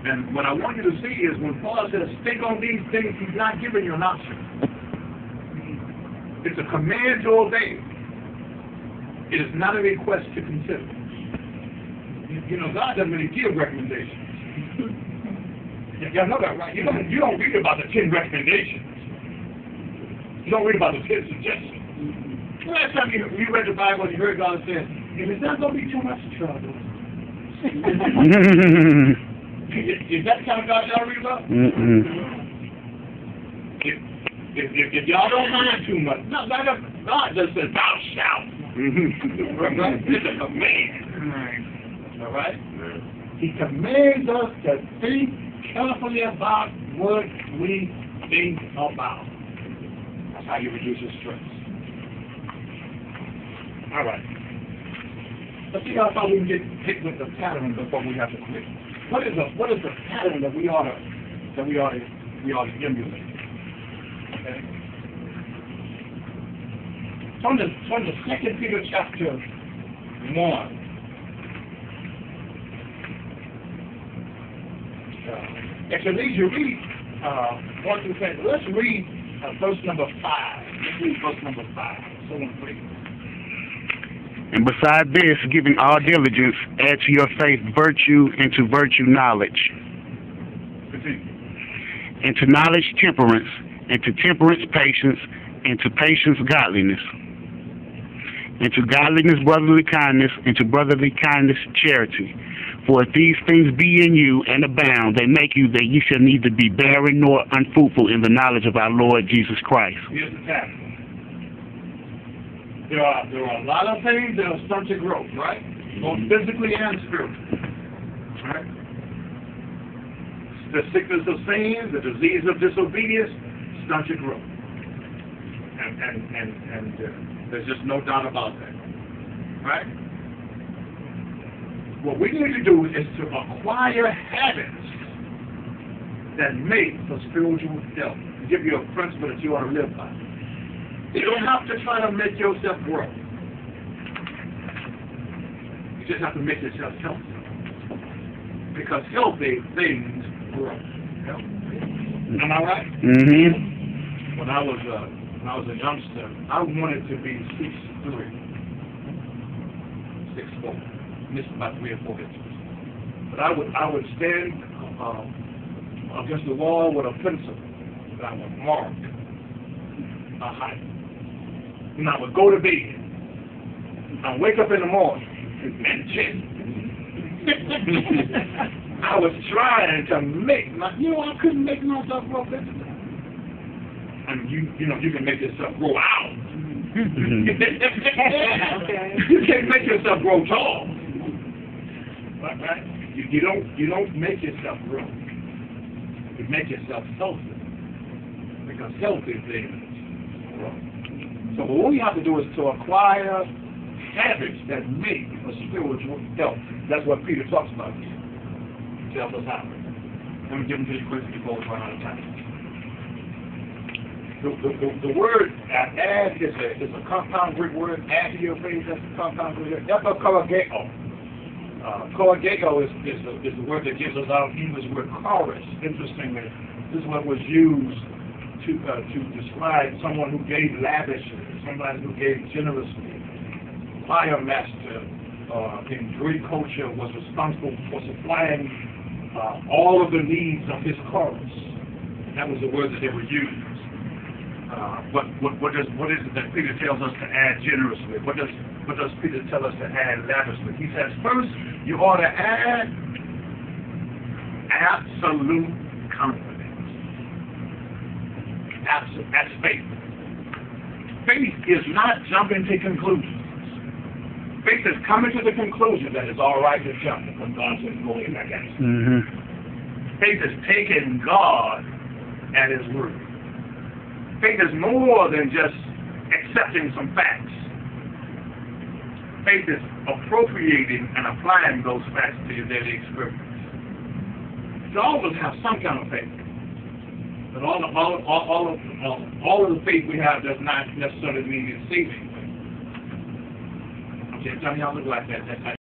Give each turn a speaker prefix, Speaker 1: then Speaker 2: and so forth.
Speaker 1: And what I want you to see is when Paul says, think on these things, he's not giving you an option. It's a command to obey. It is not a request to consider. You know, God doesn't really give recommendations. Y'all know that, right? You don't read about the 10 recommendations. You don't read about the 10 suggestions. The last time you read the Bible and you heard God say, if it's not going to be too much trouble. Is that the kind of God y'all read about? If y'all don't mind too much, no, God just says, thou shalt. It's a command. All right? He commands us to think carefully about what we think about. That's how you reduce your stress. All right. Let's see how far we can get hit with the pattern before we have to quit. What is the pattern that we ought to emulate? Okay. From the 2 Peter chapter 1. Actually, you read 1 through 10. Let's read verse number 5. Let's read verse number 5. So please.
Speaker 2: And beside this, giving all diligence, add to your faith virtue, and to virtue knowledge.
Speaker 1: Continue.
Speaker 2: And to knowledge temperance, and to temperance patience, and to patience godliness. And to godliness brotherly kindness, and to brotherly kindness charity. For if these things be in you and abound, they make you that ye shall neither be barren nor unfruitful in the knowledge of our Lord Jesus Christ.
Speaker 1: Here's the pattern. There are a lot of things that are stunt your growth, right? Both physically and spiritually. Right? The sickness of sin, the disease of disobedience, stunt your growth. And there's just no doubt about that. Right? What we need to do is to acquire habits that make for spiritual health. To give you a principle that you ought to live by. You don't have to try to make yourself grow. You just have to make yourself healthy. Because healthy things grow. Healthy. Am I right?
Speaker 2: Mm-hmm.
Speaker 1: When I was a youngster, I wanted to be 6'3", 6'4". Missed about 3 or 4 inches. But I would stand against the wall with a pencil, and I would mark my height. And I would go to bed. I'd wake up in the morning and check. I was trying to make I couldn't make myself grow bigger. And you can make yourself grow out. You can't make yourself grow tall. Right? You don't make yourself grow. You make yourself healthy. Because healthy things grow. So what we have to do is to acquire habits that make a spiritual health. That's what Peter talks about here. He tells us how. Let me give them to you quickly before we run out of time. The word add is a compound Greek word. Add to your faith, that's a compound Greek word. Epikoageo. Koageo is the word that gives us our English word chorus. Interestingly, this is what was used to describe someone who gave lavishly, somebody who gave generously. Fire master in Greek culture was responsible for supplying all of the needs of his chorus. That was the word that they would use. What is it that Peter tells us to add generously? What does Peter tell us to add lavishly? He says, first, you ought to add absolute confidence. That's faith. Faith is not jumping to conclusions. Faith is coming to the conclusion that it's all right to jump when God says go in that case. Faith is taking God at His word. Faith is more than just accepting some facts. Faith is appropriating and applying those facts to your daily experience. So all of us have some kind of faith. But all of the faith we have does not necessarily mean it's saving. I'm telling y'all look like that.